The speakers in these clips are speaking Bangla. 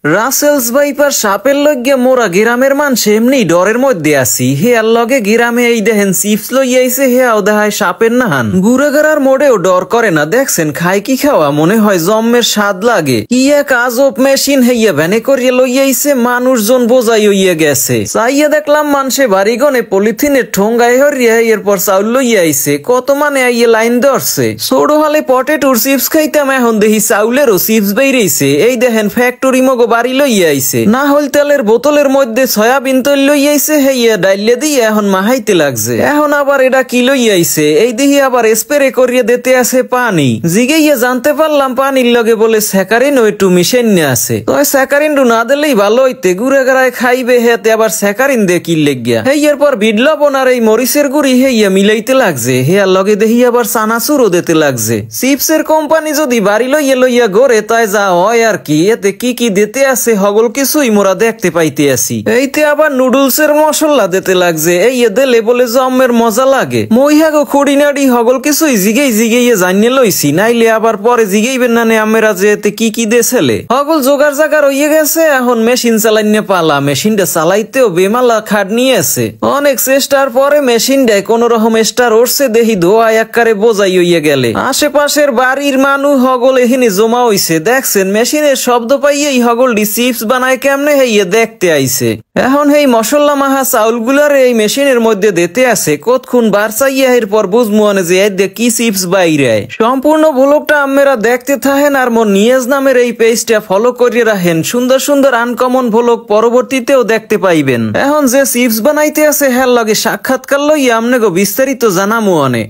রাসেলস ভাইপার সাপের লগে মোরা গ্রামের মানুষ এমনি ডরের মধ্যে আছি হে আর লগে গ্রামে এই দেখেন চিপস লইয়াইছে হে আও দেখায় সাপের নাহান গুড়াগাড়ার মোড়েও ডর করে না দেখছেন খাই কি খাওয়া মনে হয় জম্মের স্বাদ লাগে কি এক আজব মেশিন হেইয়া ভ্যানে করিয়া লইয়াইছে মানুষজন বোঝাই হইয়া গেছে চাইয়া দেখলাম মানুষে বাড়িগনে পলিথিনের ঠোঙ্গায় হরিয়া এরপর চাউল লইয়াইছে কত মানে আইয়ে লাইন ধরছে ছোট হালে পটেটোর চিপস খাইতাম এখন দেখি চাউলেরও চিপস বেরিয়েছে এই দেখেন ফ্যাক্টরি মগো বাড়ি লইয়াইছে না হল তেলের বোতলের মধ্যে সয়াবিন তেল লইয়াইছে হেইয়া ডাইলে দিয়ে এখন মাহাইতে লাগছে এখন আবার এটা কি লইয়াইছে এই দিহি আবার স্প্রে করিয়া দিতে আছে পানি জিগাইয়া জানতে পারলাম পানির লগে বলে স্যাকারিন ও একটু মিশেন আছে তবে স্যাকারিন না দিলেই ভালো হইতে গুড়ে গাড়ায় খাইবে হেতে আবার স্যাকারিন দিয়ে কি লেগিয়া হেইয়ার পর বিট লবণ আর এই মরিচের গুড়ি হেইয়া মিলাইতে লাগছে হেয়ার লগে দেহি আবার চানাচুরও দিতে লাগছে চিপসের কোম্পানি যদি বাড়ি লইয়া লইয়া গড়ে তাই যা হয় আর কি এতে কি কি দিতে আছে হগল কিছুই মোরা দেখতে পাইতে আসি এইতে আবার নুডলসের মশলা দিতে লাগছে এই দিলে বলে জম্মের মজা লাগে মইহাগো খুড়িনাড়ি হগল কিছুই জিগাইয়া জানিয়ে লইছি নাইলে আবার পরে জিগাইবেন না নে আমেরা যে এতে কি কি দেছেলে হগল জোগাড় জাগার হইয়া গেছে এখন মেশিন চালাইনে পালা মেশিনটা চালাইতেও বেমালা খাট নিয়ে আছে অনেক চেষ্টার পরে মেশিনটায় কোন রকম স্টার উঠছে দেখি ধোয়া এককারে বোঝাই হইয়া গেলে আশেপাশের বাড়ির মানুষ হগল এখানে জমা হইছে দেখছেন মেশিনের শব্দ পাইয়েই হগল চিপস বানায় কেমনে হেইয়া দেখতে আইছে এখন হেই মশলা মাহা চাউলগুলার এই মেশিনের মধ্যে দিতে আছে কতক্ষণ বারসাইয়া এরপর বুঝমু যে এদের কি চিপস বাইরে সম্পূর্ণ ভ্লগটা আপনারা দেখতে থাকেন আর মোর নিয়াজ নামের এই পেজটা ফলো করিয়ে রাখেন সুন্দর সুন্দর আনকমন ভ্লগ পরবর্তীতেও দেখতে পাইবেন এখন যে চিপস বানাইতে আছে হের লগে সাক্ষাৎকার লইয়া আপনাকে বিস্তারিত জানামু অনেক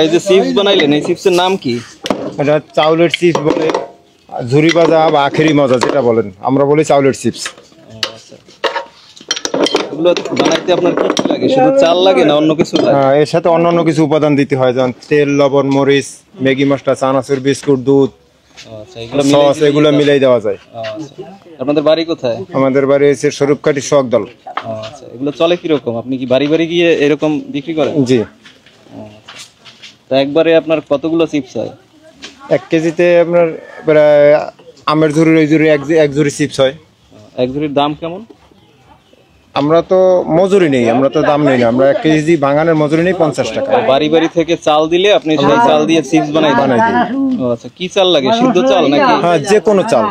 এই যে চিপস বানাইলেন এই চিপসের নাম কি? এটা চাউলের চিপস বলে ঝুরি ভাজা বা আখেরি মজা যেটা বলেন আমরা বলি চাউলের চিপস। এগুলো বানাইতে আপনার কি কি লাগে? শুধু চাল লাগে না অন্য কিছু লাগে? এর সাথে অন্যান্য কিছু উপাদান দিতে হয় যেমন তেল, লবণ, মরিচ, ম্যাগি মশলা, চানাচুর, বিস্কুট, দুধ, সস এগুলো মিলাই দেওয়া যায়। আপনাদের বাড়ি কোথায়? আমাদের বাড়ি হচ্ছে স্বরূপকাঠি শোকদল। আচ্ছা, এগুলো চলে কিরকম? আপনি কি বাড়ি বাড়ি গিয়ে এরকম বিক্রি করেন? জি। তা একবারে আপনার কতগুলো চিপস হয়? 1 কেজিতে আপনার প্রায় আমের ঝুড়ির ওই ঝুড়ি এক ঝুড়ি চিপস হয়। এক ঝুড়ির দাম কেমন? আমরা তো মজুরি নেই, আমরা তো দাম নেই না, আমরা 1 কেজি বাগানের মজুরি নেই 50 টাকা। বাড়ি বাড়ি থেকে চাল দিলে আপনি সেই চাল দিয়ে চিপস বানাই দিই। আচ্ছা, কি চাল লাগে? সিদ্ধ চাল নাকি? হ্যাঁ, যে কোনো চাল,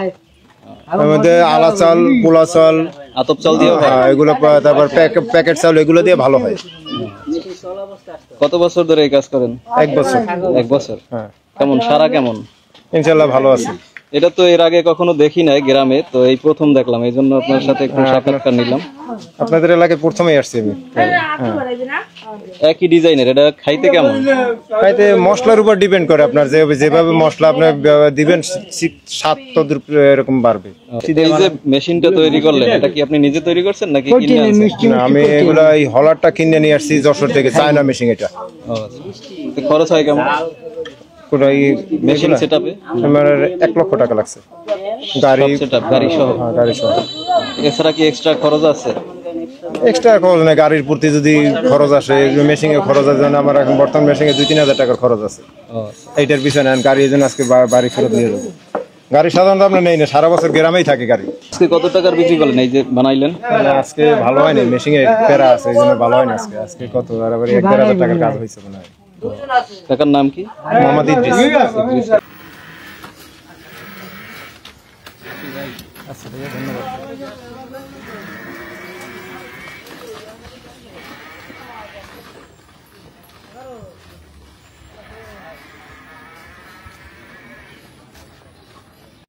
আমাদের আলা চাল, পোলা চাল, আতপ চাল দিয়ে হয় এগুলো, তারপর প্যাকেট চাল এগুলো দিয়ে ভালো হয়। কত বছর ধরে এই কাজ করেন? 1 বছর। 1 বছর? হ্যাঁ। কেমন সারা কেমন? ইনশাআল্লাহ ভালো আছে। এটা তো এর আগে কখনো দেখি নাই গ্রামে, তো এই প্রথম দেখলাম, এই জন্য আপনার সাথে একটু সাক্ষাৎকার নিলাম। আপনাদের এলাকায় প্রথমেই আসছি আমি। একই ডিজাইনের, এটা খাইতে কেমন? খাইতে মশলার উপর ডিপেন্ড করে, আপনার যেভাবে মশলা আপনি দিবেন স্বাদ তো এরকম বাড়বে। এই যে মেশিনটা তৈরি করলেন, এটা কি আপনি নিজে তৈরি করছেন নাকি কিনে আনছেন? আমি এগুলা এই হলারটা কিনে নিয়ে আসছি যশোর থেকে, চায়না মেশিন এটা। আচ্ছা, খরচ হয় কেমন মেশিন সেটআপে? আমার 1 লক্ষ টাকা লাগছে, গাড়ি সেটআপ, গাড়ি সহ। হ্যাঁ, গাড়ি সহ। এছাড়া কি এক্সট্রা খরচ আছে? এক্সট্রা খরচ নেই, গাড়ির প্রতি যদি খরচ আসে, মেশিন এর খরচ আছে, আমার এখন বর্তমান মেশিনে 2-3 হাজার টাকার খরচ আছে। এইটার পিছনে গাড়ি এই জন্য আজকে বাড়ি ফেরত নিয়ে যাবো। গাড়ি সাধারণত আমরা নেই না, সারা বছর গ্রামেই থাকে গাড়ি। আজকে কত টাকার বিক্রি করলেন এই যে বানাইলেন? আজকে ভালো হয়নি, মেশিনে প্যারা আছে এই জন্য ভালো হয়নি আজকে। আজকে কত আর 1-1.5 হাজার টাকার কাজ হয়েছে মনে হয়। টাকার নাম কি? মোহাম্মদ ইদ্রিস। আচ্ছা, ধন্যবাদ।